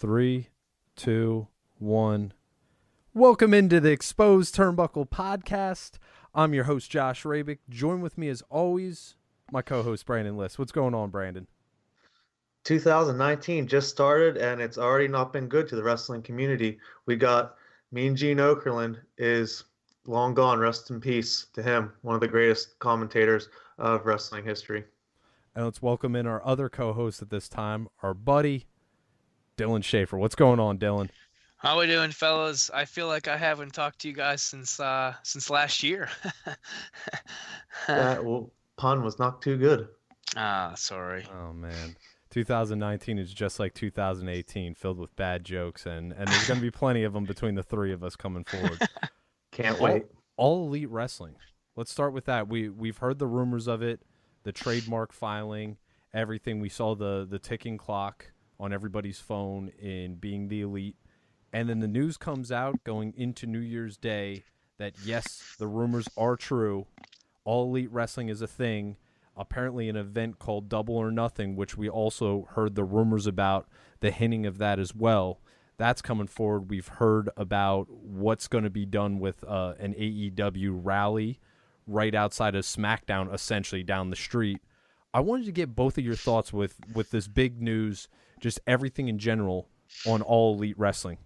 Three, two, one. Welcome into the Exposed Turnbuckle podcast. I'm your host, Josh Rabick. Join with me as always, my co-host, Brandon List. What's going on, Brandon? 2019 just started and it's already not been good to the wrestling community. We got Mean Gene Okerlund is long gone. Rest in peace to him, one of the greatest commentators of wrestling history. And let's welcome in our other co-host at this time, our buddy, Dylan Schaefer. What's going on, Dylan? How we doing, fellas? I feel like I haven't talked to you guys since last year. That pun was not too good. Sorry. Oh, man. 2019 is just like 2018, filled with bad jokes, and there's going to be plenty of them between the three of us coming forward. Can't wait. All Elite Wrestling. Let's start with that. We've heard the rumors of it, the trademark filing, everything. We saw the ticking clock on everybody's phone in being the Elite. And then the news comes out going into New Year's Day that, yes, the rumors are true. All Elite Wrestling is a thing. Apparently an event called Double or Nothing, which we also heard the rumors about, the hinting of that as well. That's coming forward. We've heard about what's going to be done with an AEW rally right outside of SmackDown, essentially down the street. I wanted to get both of your thoughts with this big news, just everything in general on All Elite Wrestling.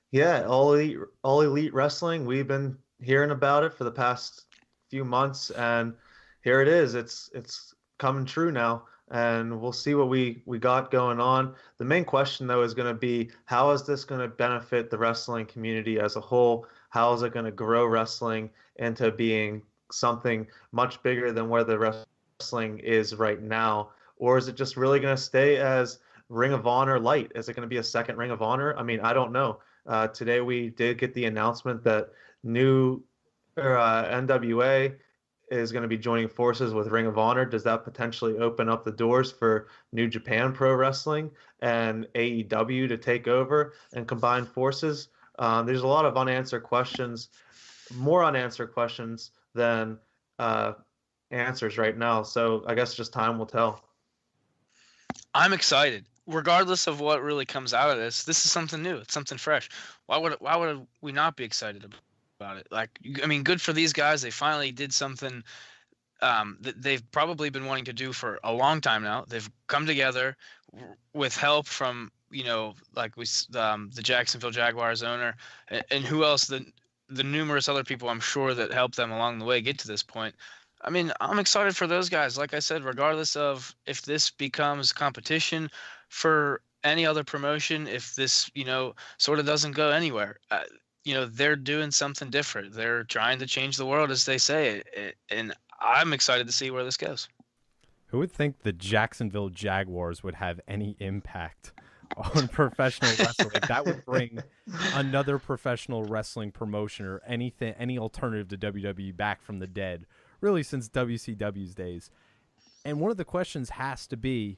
Yeah, all elite wrestling. We've been hearing about it for the past few months, and here it is. It's coming true now, and we'll see what we got going on. The main question, though, is going to be, how is this going to benefit the wrestling community as a whole? How is it going to grow wrestling into being something much bigger than where the wrestling is right now? Or is it just really going to stay as Ring of Honor light? Is it going to be a second Ring of Honor? I mean, I don't know. Today we did get the announcement that NWA is going to be joining forces with Ring of Honor. Does that potentially open up the doors for New Japan Pro Wrestling and AEW to take over and combine forces? There's a lot of unanswered questions, more unanswered questions than answers right now. So I guess just time will tell. I'm excited. Regardless of what really comes out of this is something new. It's something fresh. Why would we not be excited about it? Like, I mean, good for these guys. They finally did something that they've probably been wanting to do for a long time now. They've come together with help from, like the Jacksonville Jaguars owner and who else, the numerous other people I'm sure that helped them along the way get to this point. I mean, I'm excited for those guys. Like I said, regardless of if this becomes competition for any other promotion, if this, sort of doesn't go anywhere, they're doing something different. They're trying to change the world, as they say, and I'm excited to see where this goes. Who would think the Jacksonville Jaguars would have any impact on professional wrestling? Like, that would bring another professional wrestling promotion or anything, any alternative to WWE back from the dead, really since WCW's days. And one of the questions has to be,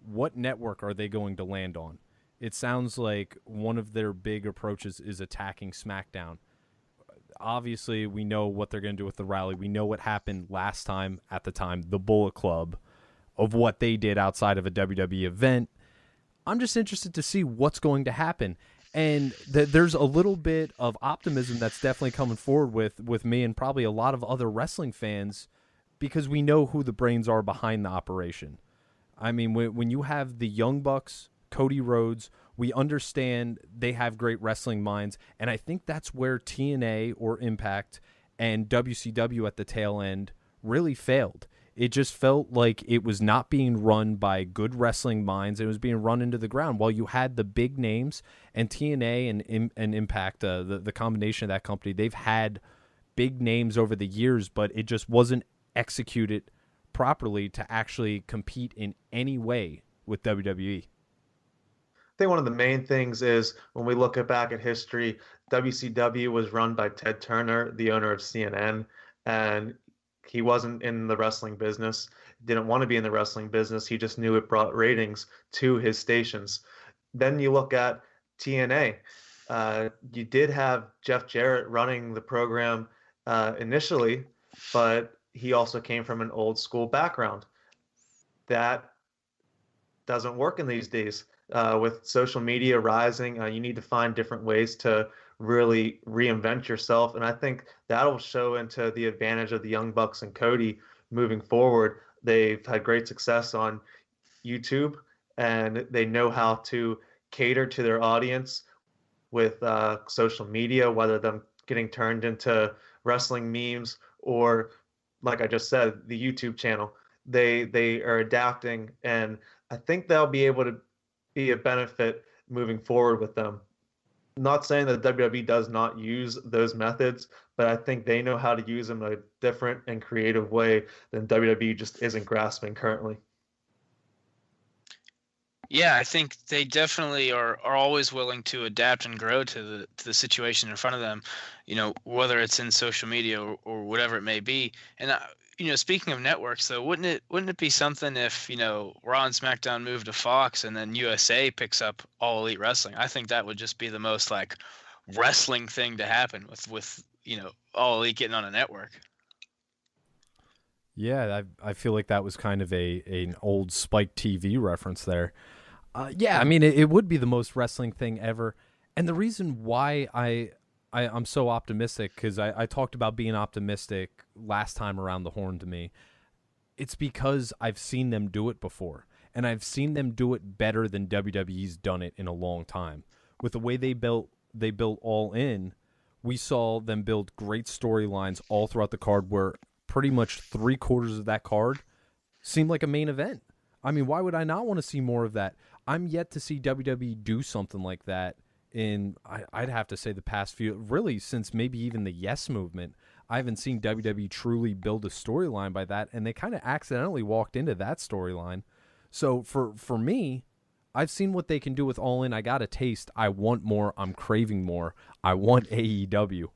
what network are they going to land on? It sounds like one of their big approaches is attacking SmackDown. Obviously, we know what they're going to do with the rally. We know what happened last time, at the time, the Bullet Club, of what they did outside of a WWE event. I'm just interested to see what's going to happen. And there's a little bit of optimism that's definitely coming forward with me and probably a lot of other wrestling fans, because we know who the brains are behind the operation. I mean, when you have the Young Bucks, Cody Rhodes, we understand they have great wrestling minds, and I think that's where TNA or Impact and WCW at the tail end really failed. It just felt like it was not being run by good wrestling minds. It was being run into the ground. While you had the big names, and TNA and Impact, the combination of that company, they've had big names over the years, but it just wasn't executed properly to actually compete in any way with WWE. I think one of the main things is, when we look back at history, WCW was run by Ted Turner, the owner of CNN, and he wasn't in the wrestling business, didn't want to be in the wrestling business. He just knew it brought ratings to his stations. Then you look at TNA. You did have Jeff Jarrett running the program initially, but he also came from an old school background. That doesn't work in these days. with social media rising, you need to find different ways to really reinvent yourself. And I think that'll show into the advantage of the Young Bucks and Cody moving forward. They've had great success on YouTube, and they know how to cater to their audience with social media, whether them getting turned into wrestling memes or, like I just said, the YouTube channel. They are adapting, and I think they'll be able to be a benefit moving forward with them. Not saying that WWE does not use those methods, but I think they know how to use them in a different and creative way than WWE just isn't grasping currently. Yeah, I think they definitely are always willing to adapt and grow to the situation in front of them, whether it's in social media or whatever it may be. And speaking of networks, though, wouldn't it be something if Raw and SmackDown moved to Fox and then USA picks up All Elite Wrestling? I think that would just be the most like wrestling thing to happen with All Elite getting on a network. Yeah, I feel like that was kind of an old Spike TV reference there. Yeah, I mean, it would be the most wrestling thing ever. And the reason why I'm so optimistic, because I talked about being optimistic last time around the horn to me, it's because I've seen them do it before. And I've seen them do it better than WWE's done it in a long time. With the way they built All In, we saw them build great storylines all throughout the card where pretty much 3/4 of that card seemed like a main event. I mean, why would I not want to see more of that? I'm yet to see WWE do something like that in, I'd have to say, the past few, really since maybe even the Yes Movement. I haven't seen WWE truly build a storyline by that, and they kind of accidentally walked into that storyline. So for me, I've seen what they can do with All In. I got a taste. I want more. I'm craving more. I want AEW.